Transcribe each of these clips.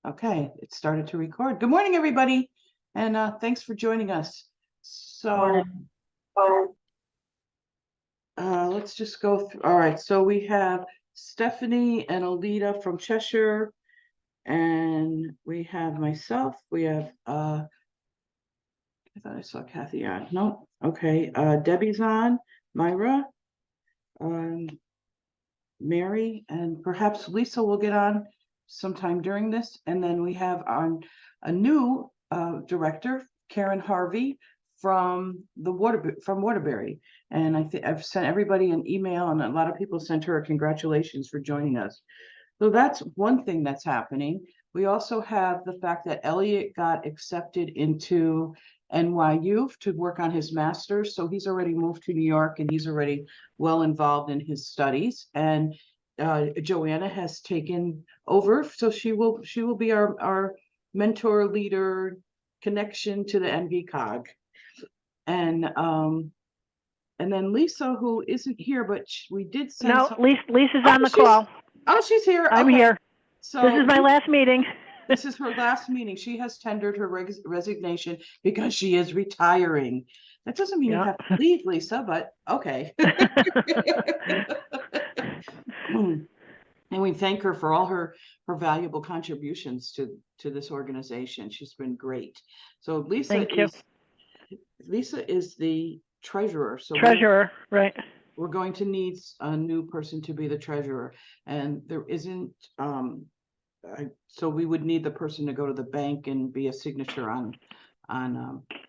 Okay, it started to record. Good morning, everybody, and thanks for joining us. So let's just go through. All right, so we have Stephanie and Alita from Cheshire, and we have myself. We have I thought I saw Kathy on. No, okay. Debbie's on, Myra, um, Mary, and perhaps Lisa will get on sometime during this. And then we have on a new director, Karen Harvey from Waterbury. And I've sent everybody an email, and a lot of people sent her a congratulations for joining us. So that's one thing that's happening. We also have the fact that Elliot got accepted into NYU to work on his master's. So he's already moved to New York, and he's already well involved in his studies. And Joanna has taken over, so she will be our mentor, leader, connection to the NVCOG. And then Lisa, who isn't here, but we did send. No, Lisa's on the call. Oh, she's here. I'm okay. here. So this is my last meeting. This is her last meeting. She has tendered her resignation because she is retiring. That doesn't mean you have to leave, Lisa, but okay. And we thank her for all her valuable contributions to this organization. She's been great. So Lisa is the treasurer. So right. We're going to need a new person to be the treasurer, and there isn't. So we would need the person to go to the bank and be a signature on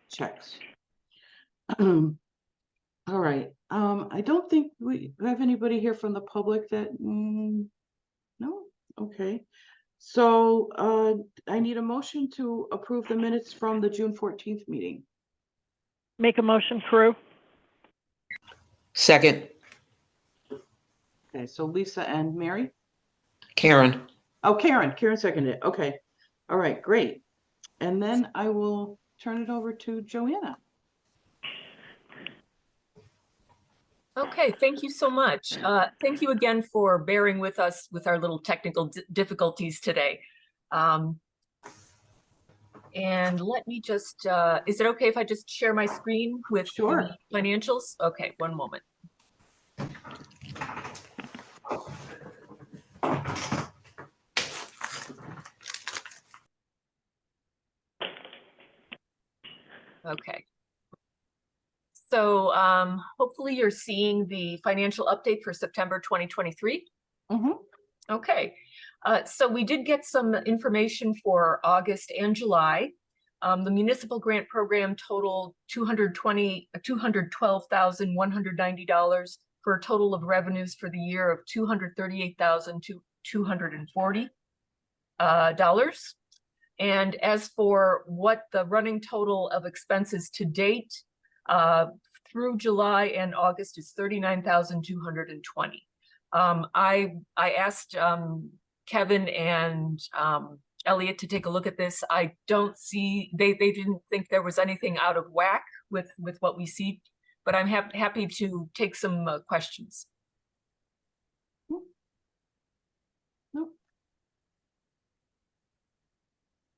checks. All right. I don't think we have anybody here from the public that. No. Okay. So I need a motion to approve the minutes from the June 14th meeting. Make a motion, Prue. Second. Okay, so Lisa and Mary? Karen. Oh, Karen seconded it. Okay. All right, great. And then I will turn it over to Joanna. Okay, thank you so much. Thank you again for bearing with us with our little technical difficulties today. And let me just, is it okay if I just share my screen with Sure. the financials? Okay, one moment. Okay. So hopefully you're seeing the financial update for September 2023. Mm-hmm. Okay. So we did get some information for August and July. The municipal grant program totaled $212,190 for a total of revenues for the year of $238,240. And as for what the running total of expenses to date through July and August is $39,220. I asked Kevin and Elliot to take a look at this. I don't see, they didn't think there was anything out of whack with what we see, but I'm happy to take some questions.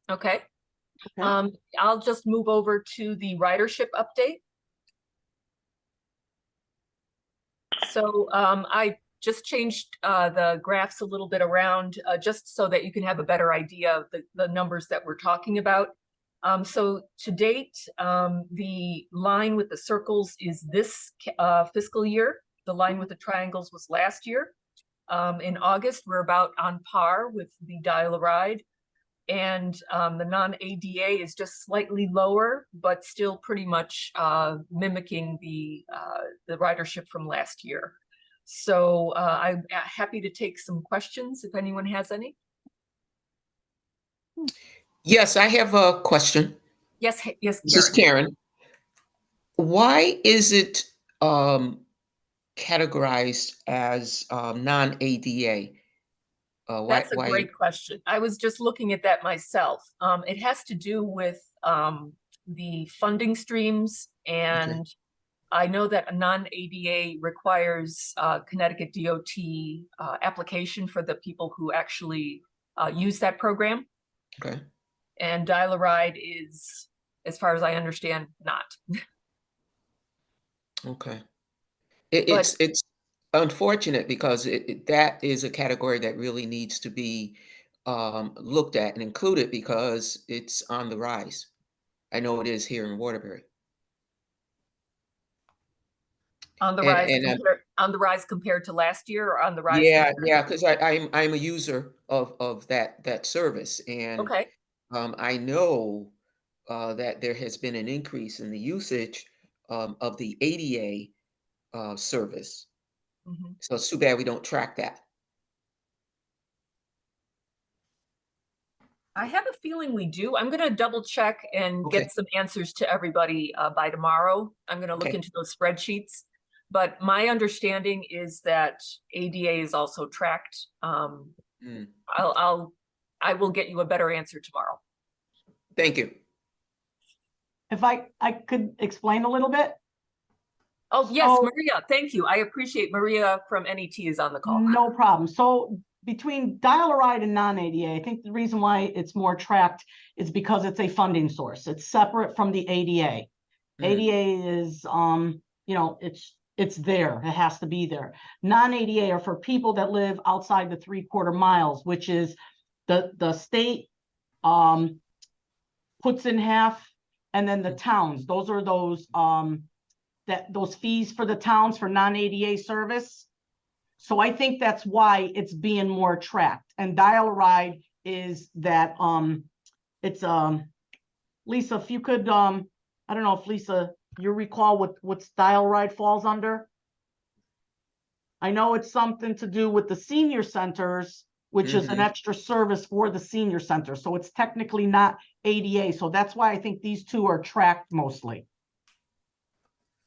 Okay. I'll just move over to the ridership update. So I just changed the graphs a little bit around just so that you can have a better idea of the numbers that we're talking about. So to date, the line with the circles is this fiscal year. The line with the triangles was last year. In August, we're about on par with the Dial-A-Ride. And the non-ADA is just slightly lower, but still pretty much mimicking the ridership from last year. So I'm happy to take some questions if anyone has any. Yes, I have a question. Yes, Karen. This is Karen. Why is it categorized as non-ADA? That's a great question. I was just looking at that myself. It has to do with the funding streams, and I know that a non-ADA requires Connecticut DOT application for the people who actually use that program. Okay. And Dial-A-Ride is, as far as I understand, not. Okay. But It's unfortunate because that is a category that really needs to be looked at and included because it's on the rise. I know it is here in Waterbury. on the And rise and on the rise compared to last year, or on the rise yeah, compared? yeah, because I'm a user of that service, and Okay. I know that there has been an increase in the usage of the ADA service. Mhm. So it's too bad we don't track that. I have a feeling we do. I'm gonna double check and Okay, get some answers to everybody by tomorrow. I'm gonna look okay. into those spreadsheets. But my understanding is that ADA is also tracked. Mm, I will get you a better answer tomorrow. thank you. If I could explain a little bit. Oh, yes, So- Maria, thank you. I appreciate Maria from NET is on the call. No problem. So between Dial-A-Ride and non-ADA, I think the reason why it's more tracked is because it's a funding source. It's separate from the ADA. Mm, ADA is, you know, it's there. It has to be there. Non-ADA are for people that live outside the 3/4 miles, which is the state puts in half, and then the towns. Those are those fees for the towns for non-ADA service. So I think that's why it's being more tracked. And Dial-A-Ride is that it's Lisa, if you could I don't know if Lisa, you recall what Dial-A-Ride falls under? I know it's something to do with the senior centers, which is an mhm. extra service for the senior center. So it's technically not ADA. So that's why I think these two are tracked mostly.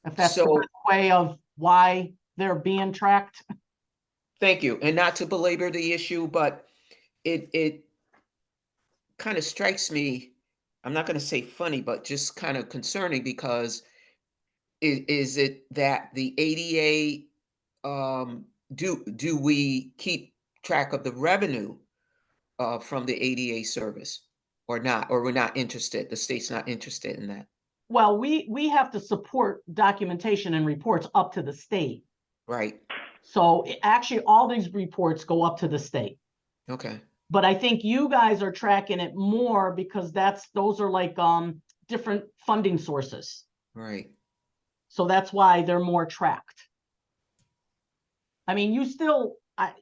If that's the So best way of why they're being tracked. thank you. And not to belabor the issue, but it kind of strikes me, I'm not going to say funny, but just kind of concerning because is it that the ADA, do we keep track of the revenue from the ADA service or not? Or we're not interested, the state's not interested in that, Well, we have to support documentation and reports up to the state. right? So actually, all these reports go up to the state. Okay, But I think you guys are tracking it more because those are like different funding sources. right. So that's why they're more tracked. I mean, you still, I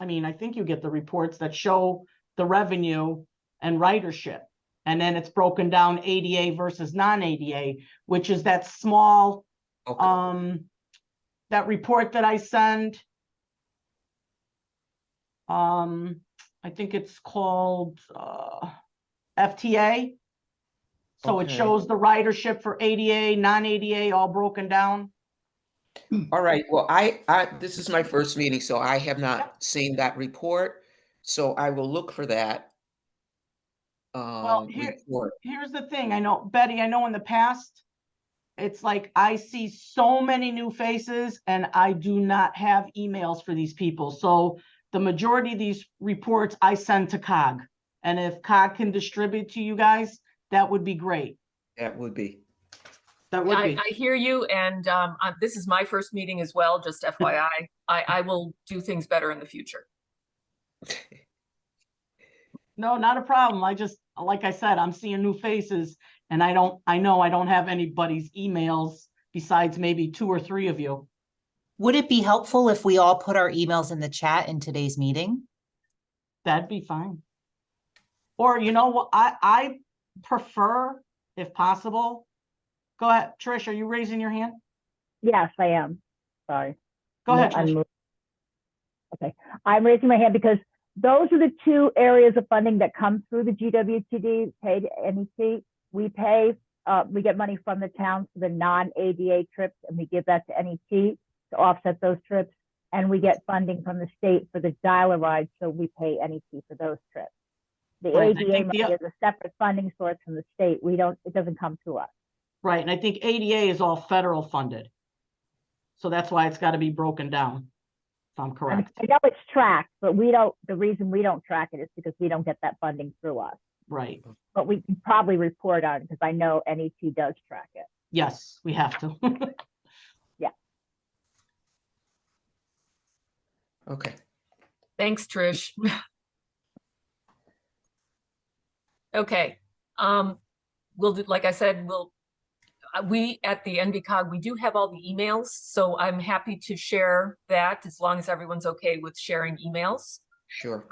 mean, I think you get the reports that show the revenue and ridership. And then it's broken down ADA versus non-ADA, which is that small, Okay, that report that I send. I think it's called FTA. So it okay. shows the ridership for ADA, non-ADA, all broken down. All right. Well, this is my first meeting, so I have not seen that report. So I will look for that Well, report. here's the thing. I know, Betty, I know in the past, it's like I see so many new faces and I do not have emails for these people. So the majority of these reports I send to COG. And if COG can distribute to you guys, that would be great. That would be. That would be. I hear you, and this is my first meeting as well, just FYI. I will do things better in the future. No, not a problem. I just, like I said, I'm seeing new faces and I know I don't have anybody's emails besides maybe 2 or 3 of you. Would it be helpful if we all put our emails in the chat in today's meeting? That'd be fine. Or you know what, I prefer, if possible. Go ahead, Trish, are you raising your hand? Yes, I am. Sorry. Go ahead, I'm Trish. Okay. I'm raising my hand because those are the two areas of funding that come through the GWTD paid NEC. We pay, we get money from the town for the non-ADA trips, and we give that to NEC to offset those trips. And we get funding from the state for the Dial-A-Ride, so we pay NEC for those trips. The Right, I ADA think money is a separate funding source from the state. It doesn't come to us. Right, and I think ADA is all federal funded. So that's why it's got to be broken down. if I'm I mean, correct. I know it's tracked, but the reason we don't track it is because we don't get that funding through us. Right. But we can probably report on it because I know NET does track it. Yes, we have to. Okay. Thanks, Trish. Okay, we'll do, like I said, we at the NVCOG, we do have all the emails, so I'm happy to share that as long as everyone's okay with sharing emails. Sure.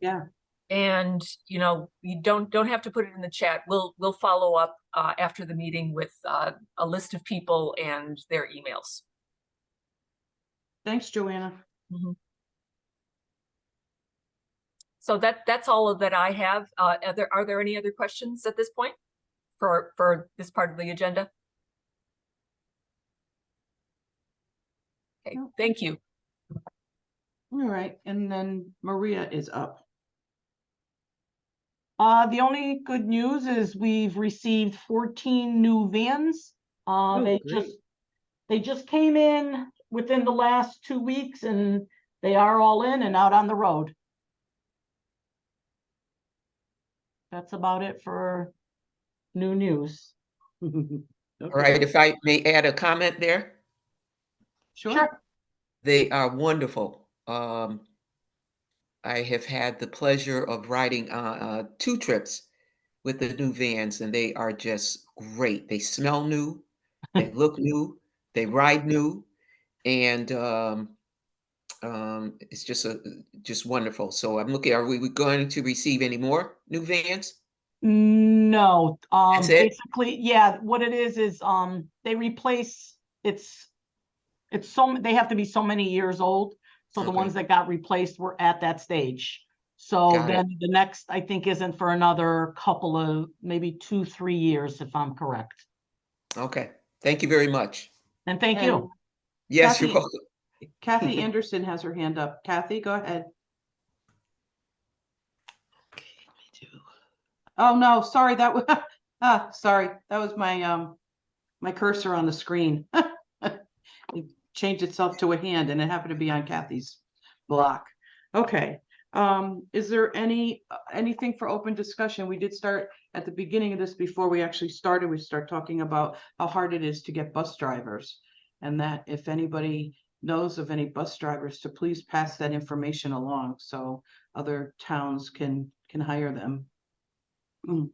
Yeah. And you know, you don't have to put it in the chat. We'll follow up after the meeting with a list of people and their emails. Thanks, Joanna. Mhm. So that's all that I have. Are there any other questions at this point for this part of the agenda? Okay, No. thank you. All right, and then Maria is up. The only good news is we've received 14 new vans. Oh, They just came in within the last 2 weeks and they are all in and out on the road. That's about it for new news. All right, if I may add a comment there. Sure. They are wonderful. I have had the pleasure of riding 2 trips with the new vans, and they are just great. They smell new, they look new, they ride new, and it's just wonderful. So I'm looking. Are we going to receive any more new vans? No, That's it? basically, yeah, what it is, they replace, they have to be so many years old. So the Okay. ones that got replaced were at that stage. So Got it. then the next, I think, isn't for another couple of, maybe 2-3 years, if I'm correct. Okay. Thank you very much. And thank And you. Yes, you're Kathy- welcome. Kathy Anderson has her hand up. Kathy, go ahead. Oh, no, sorry, that was, sorry, that was my cursor on the screen. It changed itself to a hand and it happened to be on Kathy's block. Okay, is there anything for open discussion? We did start at the beginning of this before we actually started. We start talking about how hard it is to get bus drivers. And that if anybody knows of any bus drivers, to please pass that information along so other towns can hire them.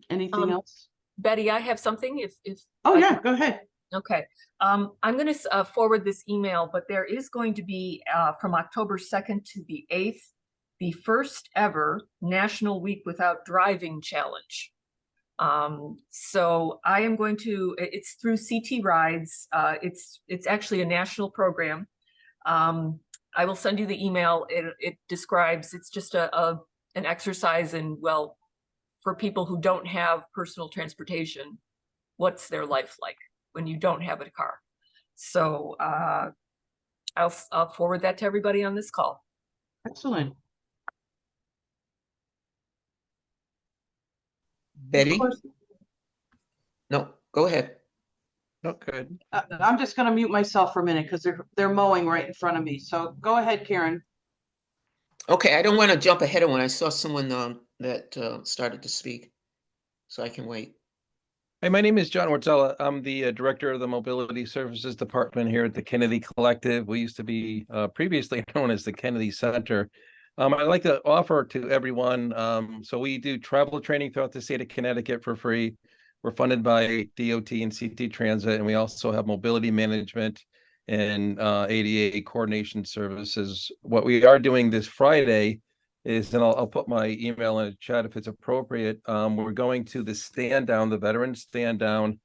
Anything else? Betty, I have something if Oh, I yeah, could- go ahead. Okay, I'm going to forward this email, but there is going to be from October 2nd to the 8th, the first ever National Week Without Driving Challenge. So I am going to, it's through CT Rides. It's actually a national program. I will send you the email. It describes, it's just an exercise in, well, for people who don't have personal transportation, what's their life like when you don't have a car? So I'll forward that to everybody on this call. Excellent. Betty? Of course, No, go ahead. Okay. I'm just gonna mute myself for a minute because they're mowing right in front of me. So go ahead, Karen. Okay, I don't want to jump ahead of when I saw someone that started to speak, so I can wait. Hey, my name is John Warzella. I'm the director of the Mobility Services Department here at the Kennedy Collective. We used to be previously known as the Kennedy Center. I'd like to offer to everyone, so we do travel training throughout the state of Connecticut for free. We're funded by DOT and CT Transit, and we also have mobility management and ADA coordination services. What we are doing this Friday is, and I'll put my email in the chat if it's appropriate. We're going to the stand down, the veteran stand down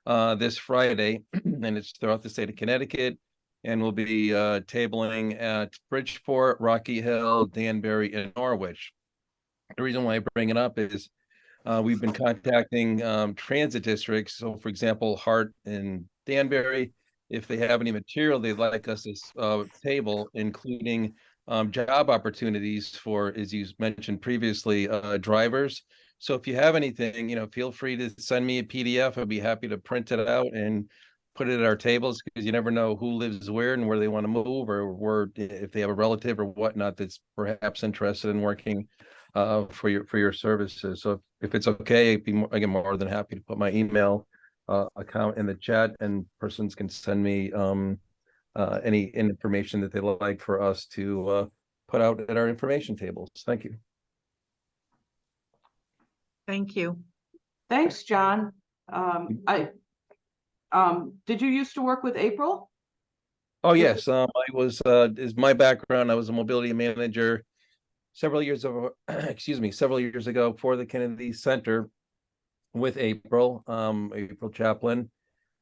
this Friday, and it's throughout the state of Connecticut. And we'll be tabling at Bridgeport, Rocky Hill, Danbury, and Norwich. The reason why I bring it up is we've been contacting transit districts. So, for example, Hart and Danbury, if they have any material they'd like us to table, including job opportunities for, as you mentioned previously, drivers. So if you have anything, feel free to send me a PDF. I'd be happy to print it out and put it at our tables, because you never know who lives where and where they want to move, or if they have a relative or whatnot that's perhaps interested in working for your services. So if it's okay, again, more than happy to put my email account in the chat, and persons can send me any information that they like for us to put out at our information tables. Thank you. Thank you. Thanks, John. Did you used to work with April? Oh, yes. I was, is my background. I was a mobility manager several years ago, several years ago for the Kennedy Center with April, April Chaplin.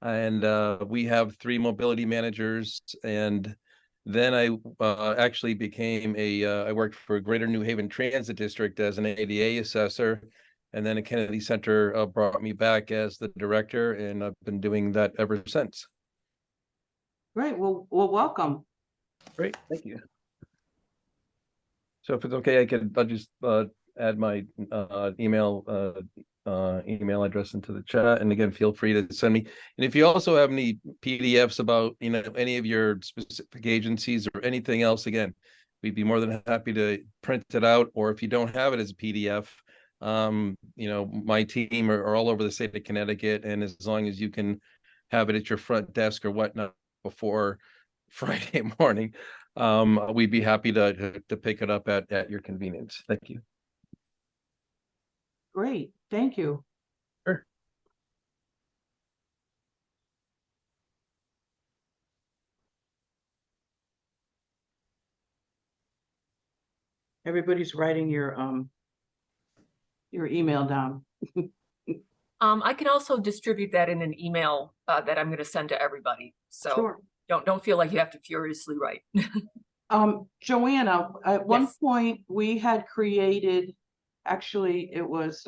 And we have 3 mobility managers. And then I actually became I worked for Greater New Haven Transit District as an ADA assessor. And then the Kennedy Center brought me back as the director, and I've been doing that ever since. Great. Well, welcome. Great, thank you. So if it's okay, I'll just add my email address into the chat. And again, feel free to send me. And if you also have any PDFs about, any of your specific agencies or anything else, again, we'd be more than happy to print it out. Or if you don't have it as a PDF, my team are all over the state of Connecticut. And as long as you can have it at your front desk or whatnot before Friday morning, we'd be happy to pick it up at your convenience. Thank you. Great. Thank you. Sure. Everybody's writing your email down. I can also distribute that in an email that I'm going to send to everybody. So Sure. don't feel like you have to furiously write. Joanna, at one Yes. point we had created, actually it was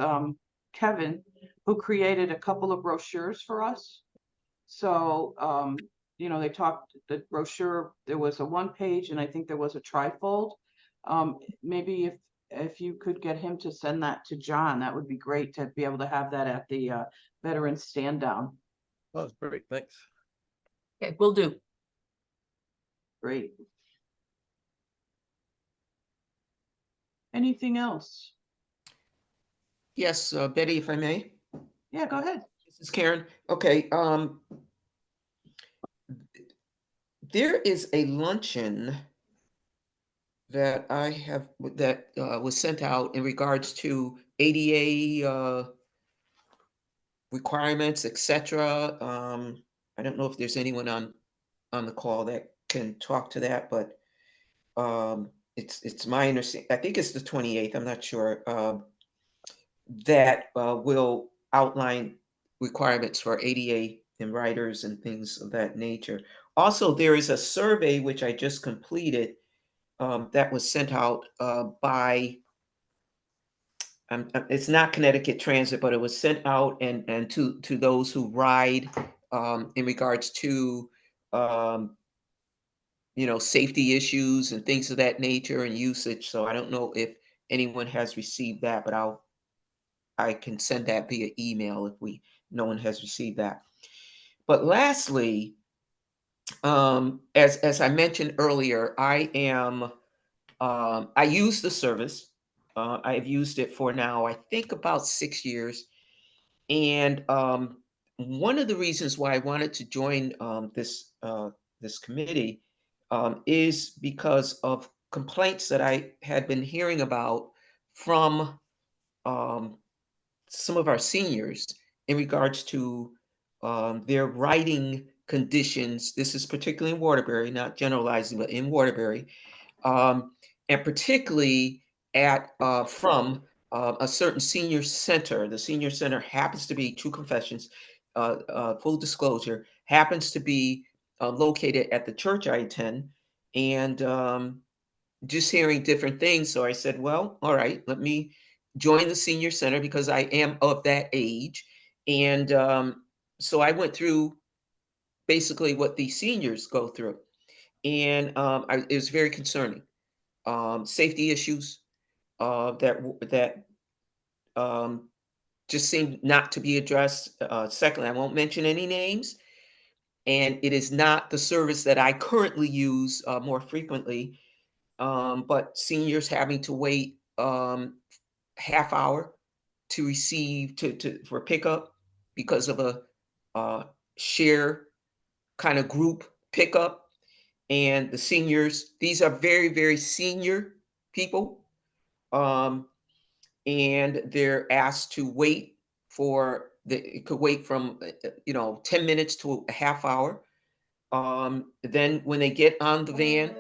Kevin who created a couple of brochures for us. So they talked the brochure, there was a 1-page and I think there was a trifold. Maybe if you could get him to send that to John, that would be great to be able to have that at the Veterans Stand Down. Oh, that's great. Thanks. Okay, will do. Great. Anything else? Yes, Betty, if I may. Yeah, go ahead. This is Karen. Okay. There is a luncheon that I have that was sent out in regards to ADA requirements, etc. I don't know if there's anyone on the call that can talk to that, but it's my understanding. I think it's the 28th. I'm not sure. That will outline requirements for ADA and riders and things of that nature. Also, there is a survey which I just completed that was sent out by, it's not Connecticut Transit, but it was sent out and to those who ride in regards to safety issues and things of that nature and usage. So I don't know if anyone has received that, but I can send that via email if no one has received that. But lastly, as I mentioned earlier, I use the service. I've used it for now, I think about 6 years. And one of the reasons why I wanted to join this committee is because of complaints that I had been hearing about from some of our seniors in regards to their writing conditions. This is particularly in Waterbury, not generalizing, but in Waterbury, and particularly from a certain senior center. The senior center happens to be, True Confessions, full disclosure, happens to be located at the church I attend, and just hearing different things. So I said, well, all right, let me join the senior center because I am of that age. And so I went through basically what the seniors go through. And it was very concerning. Safety issues that just seemed not to be addressed. Secondly, I won't mention any names, and it is not the service that I currently use more frequently. But seniors having to wait half hour to receive for pickup because of a share kind of group pickup. And the seniors, these are very, very senior people. And they're asked to wait it could wait from, 10 minutes to a half hour. Then when they get on the van,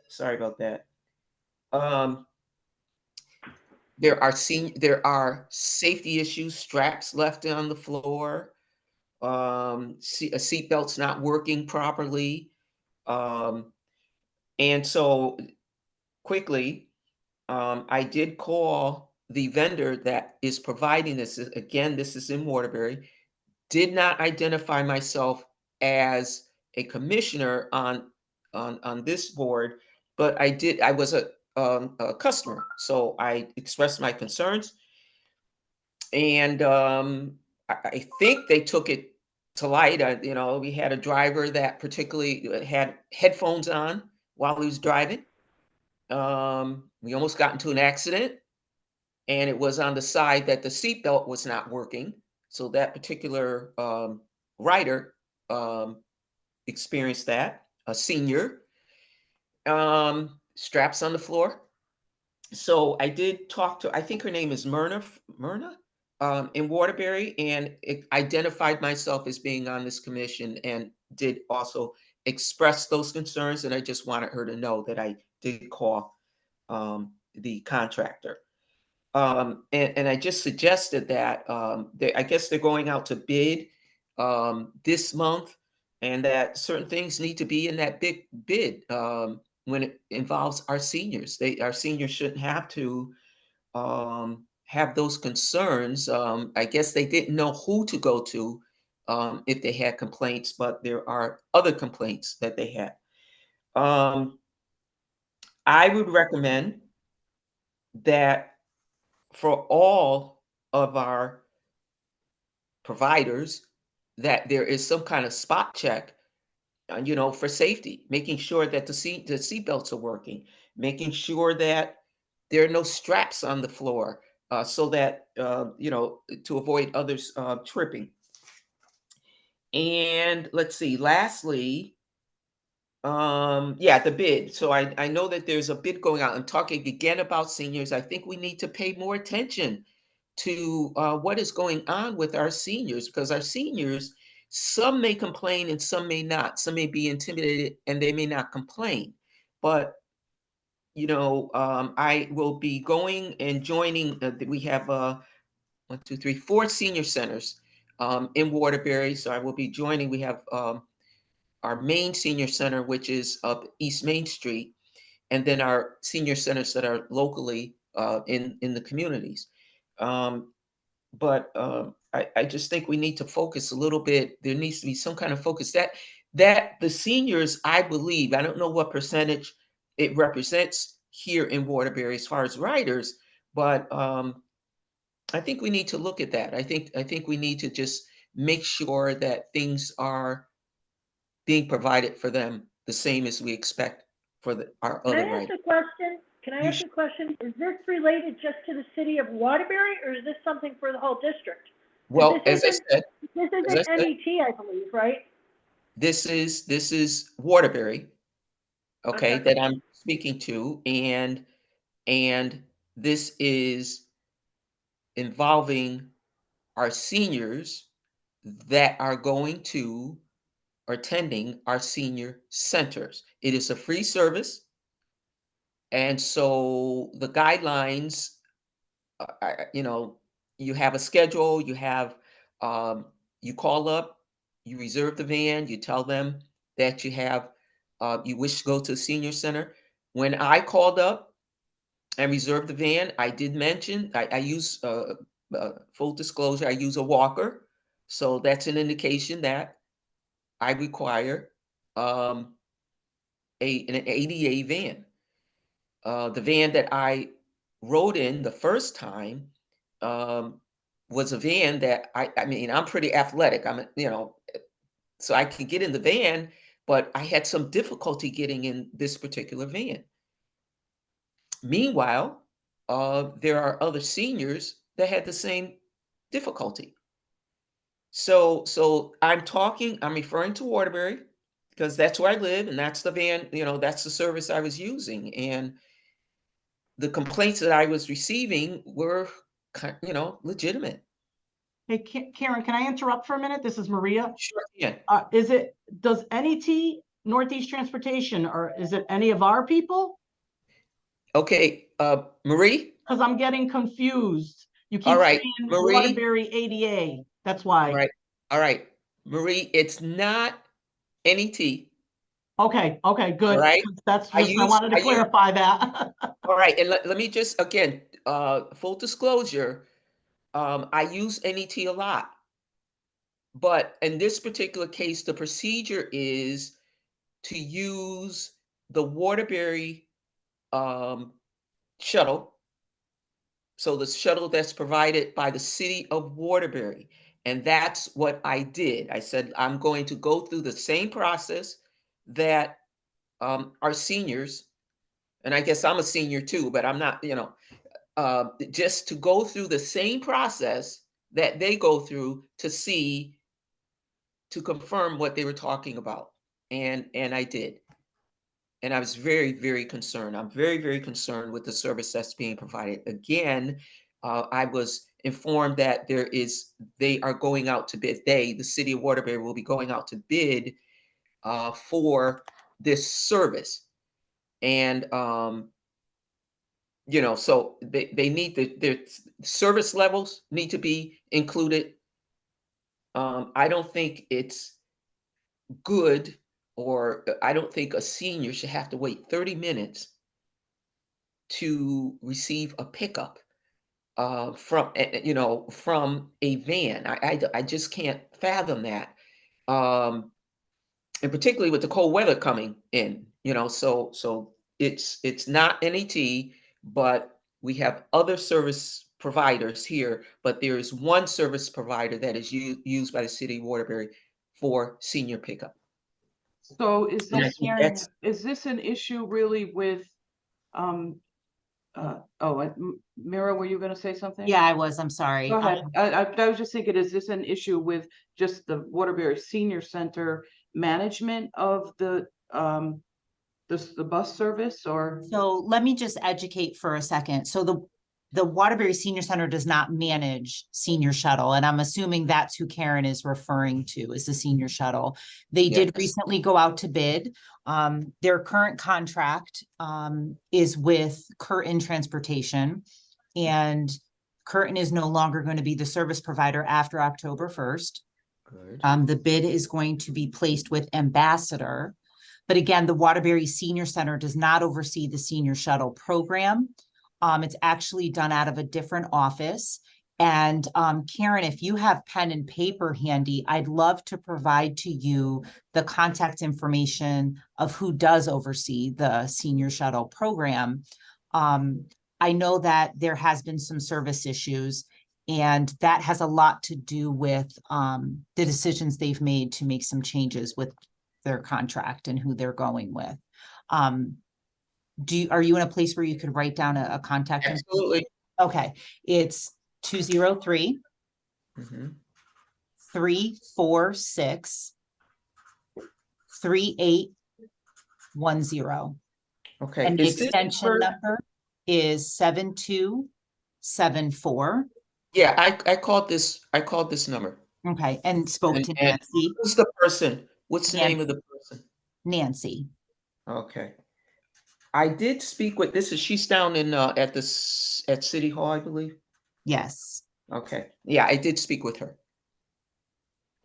sorry about that. There are safety issues, straps left on the floor, a seat belt's not working properly. And so quickly, I did call the vendor that is providing this. Again, this is in Waterbury. Did not identify myself as a commissioner on this board, but I was a customer, so I expressed my concerns, and I think they took it to light. We had a driver that particularly had headphones on while he was driving. We almost got into an accident, and it was on the side that the seatbelt was not working. So that particular rider experienced that, a senior, straps on the floor. So I did talk to, I think her name is Myrna, in Waterbury, and it identified myself as being on this commission and did also express those concerns. And I just wanted her to know that I did call the contractor. And I just suggested that I guess they're going out to bid this month, and that certain things need to be in that big bid when it involves our seniors. Our seniors shouldn't have to have those concerns. I guess they didn't know who to go to if they had complaints, but there are other complaints that they had. I would recommend that for all of our providers, that there is some kind of spot check, for safety, making sure that the seat belts are working, making sure that there are no straps on the floor, so that to avoid others tripping. And let's see, lastly, the bid. So I know that there's a bid going out. I'm talking again about seniors. I think we need to pay more attention to what is going on with our seniors, because our seniors, some may complain and some may not. Some may be intimidated and they may not complain. But I will be going and joining. We have 1, 2, 3, 4 senior centers in Waterbury. So I will be joining. We have our main senior center, which is up East Main Street, and then our senior centers that are locally in the communities. But I just think we need to focus a little bit. There needs to be some kind of focus that the seniors, I believe, I don't know what percentage it represents here in Waterbury as far as riders, but I think we need to look at that. I think we need to just make sure that things are being provided for them the same as we expect for our Can I other ask riders. a question? Can I You ask a question? Is this related just to the city of Waterbury, or is this something for the whole district? Well, This isn't as I said, MET, I believe, right? this is Waterbury, okay, Okay. that I'm speaking to, and this is involving our seniors that are going to or attending our senior centers. It is a free service, and so the guidelines, you have a schedule, you call up, you reserve the van, you tell them that you wish to go to the senior center. When I called up and reserved the van, I did mention I use full disclosure, I use a walker, so that's an indication that I require um, an ADA van. The van that I rode in the first time, um, was a van that I mean, I'm pretty athletic. So I could get in the van, but I had some difficulty getting in this particular van. Meanwhile, there are other seniors that had the same difficulty. So I'm referring to Waterbury because that's where I live and that's the van, that's the service I was using. And the complaints that I was receiving were, legitimate. Hey, Karen, can I interrupt for a minute? This is Maria. Sure can. Does NET, Northeast Transportation, or is it any of our people? Okay, Marie? Because I'm getting confused. You keep All right, saying Marie? Waterbury ADA. That's why. All right. Marie, it's not NET. Okay, good. All right. I wanted to clarify that. All right, and let me just, again, full disclosure, I use NET a lot. But in this particular case, the procedure is to use the Waterbury shuttle. So the shuttle that's provided by the city of Waterbury. And that's what I did. I said, I'm going to go through the same process that our seniors, and I guess I'm a senior too, but I'm not, just to go through the same process that they go through to confirm what they were talking about. And I did. And I was very, very concerned. I'm very, very concerned with the service that's being provided. Again, I was informed that they are going out to bid. The city of Waterbury, will be going out to bid for this service. And, so they need their service levels need to be included. I don't think it's good, or I don't think a senior should have to wait 30 minutes to receive a pickup from a van. I just can't fathom that. And particularly with the cold weather coming in, so it's not NET, but we have other service providers here, but there is one service provider that is used by the city of Waterbury for senior pickup. So is And I this, think that's is this an issue really with, Mira, were you gonna say something? Yeah, I'm sorry. Go ahead. I was just thinking, is this an issue with just the Waterbury Senior Center management of the bus service, or? So let me just educate for a second. So the Waterbury Senior Center does not manage senior shuttle, and I'm assuming that's who Karen is referring to, is the senior shuttle. They did Yes. recently go out to bid. Their current contract is with Curtin Transportation, and Curtin is no longer going to be the service provider after October 1st. Good. The bid is going to be placed with Ambassador. But again, the Waterbury Senior Center does not oversee the senior shuttle program. It's actually done out of a different office. And Karen, if you have pen and paper handy, I'd love to provide to you the contact information of who does oversee the senior shuttle program. I know that there has been some service issues, and that has a lot to do with the decisions they've made to make some changes with their contract and who they're going with. Are you in a place where you could write down a contact? Absolutely. Okay, it's 203 346 3810. Okay. And the Is this extension number is 7274. Yeah, I called this number. Okay, and spoke to And Nancy. who's the person? What's the name of the person? Nancy. Okay. I did speak with, she's down in at City Hall, I believe. Yes. Okay. Yeah, I did speak with her.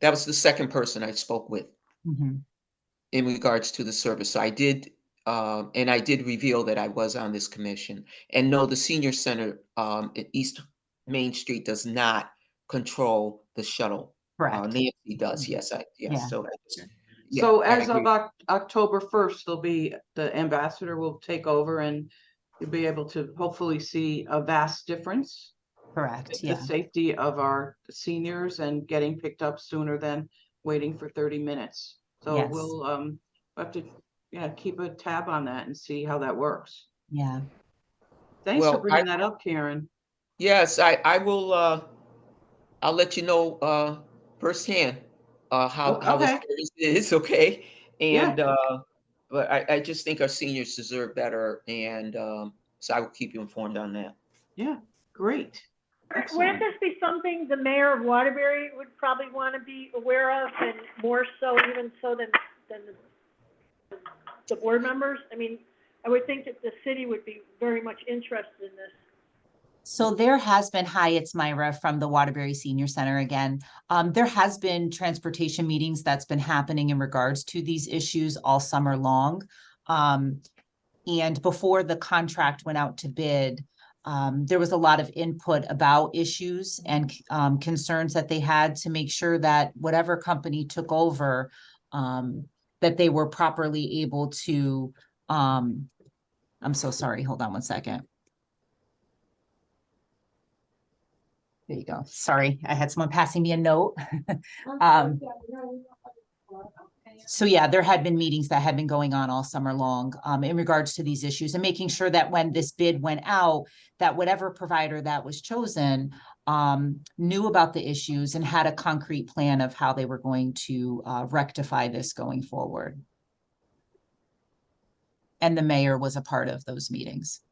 That was the second person I spoke with in regards to the service. So I did, and I did reveal that I was on this commission. And no, the senior center at East Main Street does not control the shuttle. Correct. Nancy does. Yes. Yeah. So So I as of agree. October 1st, the ambassador will take over, and you'll be able to hopefully see a vast difference. Correct, the yeah. safety of our seniors and getting picked up sooner than waiting for 30 minutes. So Yes. we'll have to, keep a tab on that and see how that works. Yeah. Thanks for Well, bringing that up, Karen. Yes, I will, I'll let you know, firsthand, how the Okay. service is, okay? Yeah. And, but I just think our seniors deserve better, and, so I will keep you informed on that. Yeah, great. Wouldn't Excellent. this be something the mayor of Waterbury would probably want to be aware of, and more so even so than the board members? I mean, I would think that the city would be very much interested in this. So there has been, hi, it's Myra from the Waterbury Senior Center again. There has been transportation meetings that's been happening in regards to these issues all summer long. And before the contract went out to bid, there was a lot of input about issues and concerns that they had to make sure that whatever company took over, that they were properly able to, I'm so sorry, hold on one second. There you go. Sorry, I had someone passing me a note. So yeah, there had been meetings that had been going on all summer long in regards to these issues and making sure that when this bid went out, that whatever provider that was chosen knew about the issues and had a concrete plan of how they were going to rectify this going forward. And the mayor was a part of those meetings.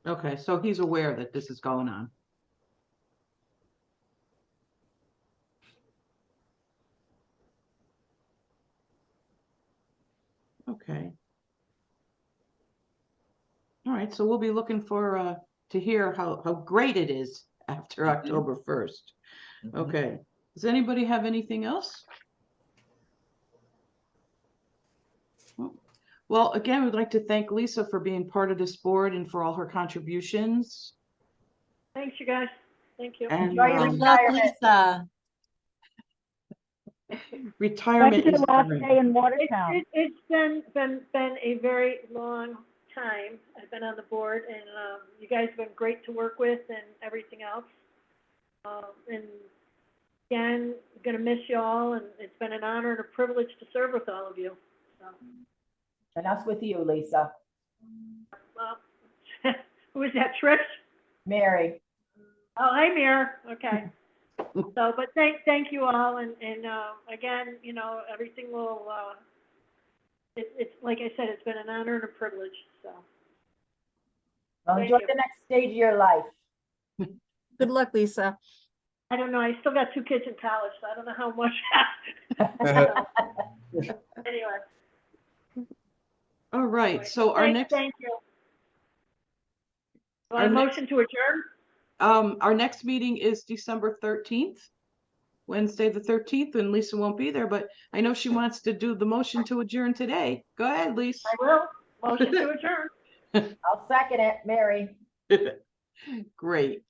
Okay, so he's aware that this is going on. Okay. All right, so we'll be looking for to hear how great it is after October 1st. Okay. Does anybody have anything else? Well, again, we'd like to thank Lisa for being part of this board and for all her contributions. Thanks, you guys. Thank you. And Enjoy your retirement. Lisa. retirement Thank you is for the last coming. day in Watertown. It's been a very long time. I've been on the board, and you guys have been great to work with and everything else. And again, I'm gonna miss you all, and it's been an honor and a privilege to serve with all of you. So, And us with you, Lisa. well, who is that, Trish? Mary. Oh, hi, Mayor. Okay. So, but thank you all, and again, you know, everything will, it's like I said, it's been an honor and a privilege, so. Well, Thank enjoy you. the next stage of your life. Good luck, Lisa. I don't know, I still got 2 kids in college, so I don't know how much. Anyway. All right, so our next Thank you. A motion to adjourn? our next meeting is December 13th, Wednesday the 13th, and Lisa won't be there, but I know she wants to do the motion to adjourn today. Go ahead, Lisa. I will. Motion to adjourn. I'll second it, Mary. Great.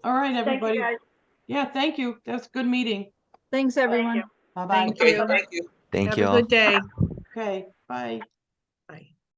All right, Thank everybody. you, guys. Yeah, thank you. That's a good meeting. Thanks, Thank everyone. you. Bye-bye. Okay, thank you. Thank Have you a all. good day. Okay, bye.